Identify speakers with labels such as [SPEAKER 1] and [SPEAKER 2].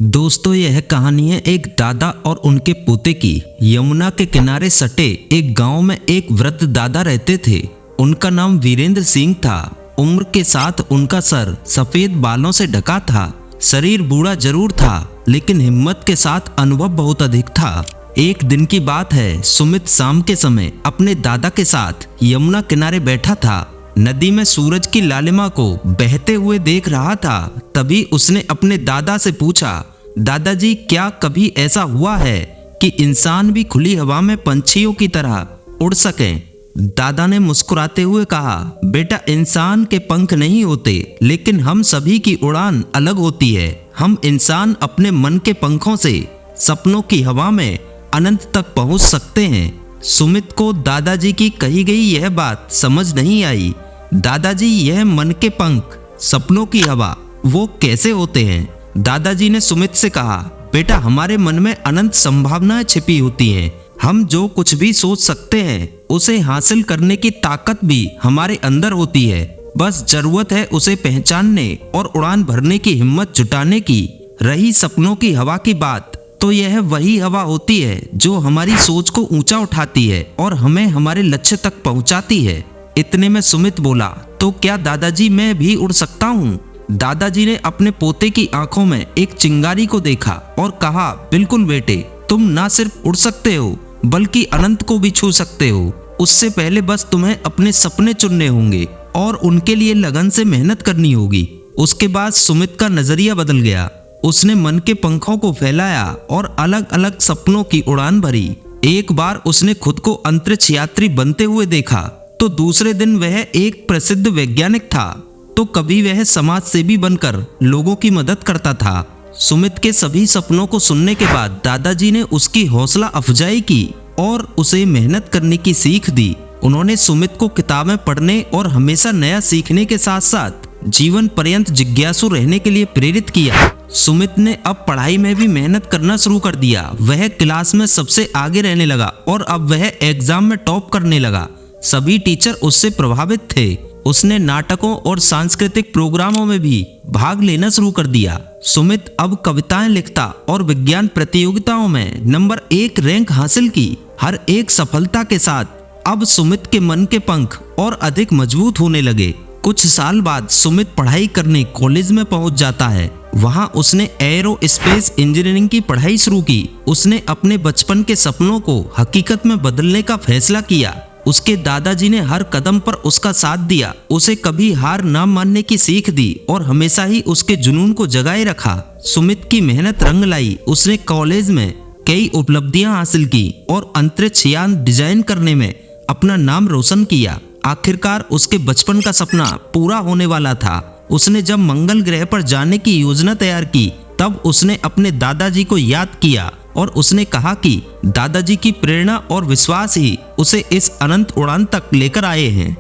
[SPEAKER 1] दोस्तों, यह कहानी है एक दादा और उनके पोते की। यमुना के किनारे सटे एक गांव में एक वृद्ध दादा रहते थे। उनका नाम वीरेंद्र सिंह था। उम्र के साथ उनका सर सफेद बालों से ढका था। शरीर बूढ़ा जरूर था, लेकिन हिम्मत के साथ अनुभव बहुत अधिक था। एक दिन की बात है, सुमित शाम के समय अपने दादा के साथ यमुना किनारे बैठा था। नदी में सूरज की लालिमा को बहते हुए देख रहा था। तभी उसने अपने दादा से पूछा, दादाजी, क्या कभी ऐसा हुआ है कि इंसान भी खुली हवा में पंछियों की तरह उड़ सके? दादा ने मुस्कुराते हुए कहा, बेटा, इंसान के पंख नहीं होते, लेकिन हम सभी की उड़ान अलग होती है। हम इंसान अपने मन के पंखों से सपनों की हवा में अनंत तक पहुंच सकते हैं। सुमित को दादाजी की कही गई यह बात समझ नहीं आई। दादाजी, यह मन के पंख, सपनों की हवा, वो कैसे होते हैं? दादाजी ने सुमित से कहा, बेटा, हमारे मन में अनंत संभावनाएं छिपी होती हैं। हम जो कुछ भी सोच सकते हैं उसे हासिल करने की ताकत भी हमारे अंदर होती है। बस जरूरत है उसे पहचानने और उड़ान भरने की हिम्मत जुटाने की। रही सपनों की हवा की बात, तो यह वही हवा होती है जो हमारी सोच को ऊंचा उठाती है और हमें हमारे लक्ष्य तक पहुंचाती है। इतने में सुमित बोला, तो क्या दादाजी, मैं भी उड़ सकता हूँ? दादाजी ने अपने पोते की आंखों में एक चिंगारी को देखा और कहा, बिल्कुल बेटे, तुम ना सिर्फ उड़ सकते हो बल्कि अनंत को भी छू सकते हो। उससे पहले बस तुम्हें अपने सपने चुनने होंगे और उनके लिए लगन से मेहनत करनी होगी। उसके बाद सुमित का नजरिया बदल गया। उसने मन के पंखों को फैलाया और अलग अलग सपनों की उड़ान भरी। एक बार उसने खुद को अंतरिक्ष यात्री बनते हुए देखा, तो दूसरे दिन वह एक प्रसिद्ध वैज्ञानिक था, तो कभी वह समाज सेवी बनकर लोगों की मदद करता था। सुमित के सभी सपनों को सुनने के बाद दादाजी ने उसकी हौसला अफजाई की और उसे मेहनत करने की सीख दी। उन्होंने सुमित को किताबें पढ़ने और हमेशा नया सीखने के साथ साथ जीवन पर्यंत जिज्ञासु रहने के लिए प्रेरित किया। सुमित ने अब पढ़ाई में भी मेहनत करना शुरू कर दिया। वह क्लास में सबसे आगे रहने लगा और अब वह एग्जाम में टॉप करने लगा। सभी टीचर उससे प्रभावित थे। उसने नाटकों और सांस्कृतिक प्रोग्रामों में भी भाग लेना शुरू कर दिया। सुमित अब कविताएं लिखता और विज्ञान प्रतियोगिताओं में नंबर 1 रैंक हासिल की। हर एक सफलता के साथ अब सुमित के मन के पंख और अधिक मजबूत होने लगे। कुछ साल बाद सुमित पढ़ाई करने कॉलेज में पहुंच जाता है। वहां उसने एरो स्पेस इंजीनियरिंग की पढ़ाई शुरू की। उसने अपने बचपन के सपनों को हकीकत में बदलने का फैसला किया। उसके दादाजी ने हर कदम पर उसका साथ दिया, उसे कभी हार ना मानने की सीख दी और हमेशा ही उसके जुनून को जगाए रखा। सुमित की मेहनत रंग लाई। उसने कॉलेज में कई उपलब्धियां हासिल की और अंतरिक्ष यान डिजाइन करने में अपना नाम रोशन किया। आखिरकार उसके बचपन का सपना पूरा होने वाला था। उसने जब मंगल ग्रह पर जाने की योजना तैयार की, तब उसने अपने दादाजी को याद किया और उसने कहा कि दादाजी की प्रेरणा और विश्वास ही उसे इस अनंत उड़ान तक लेकर आए हैं।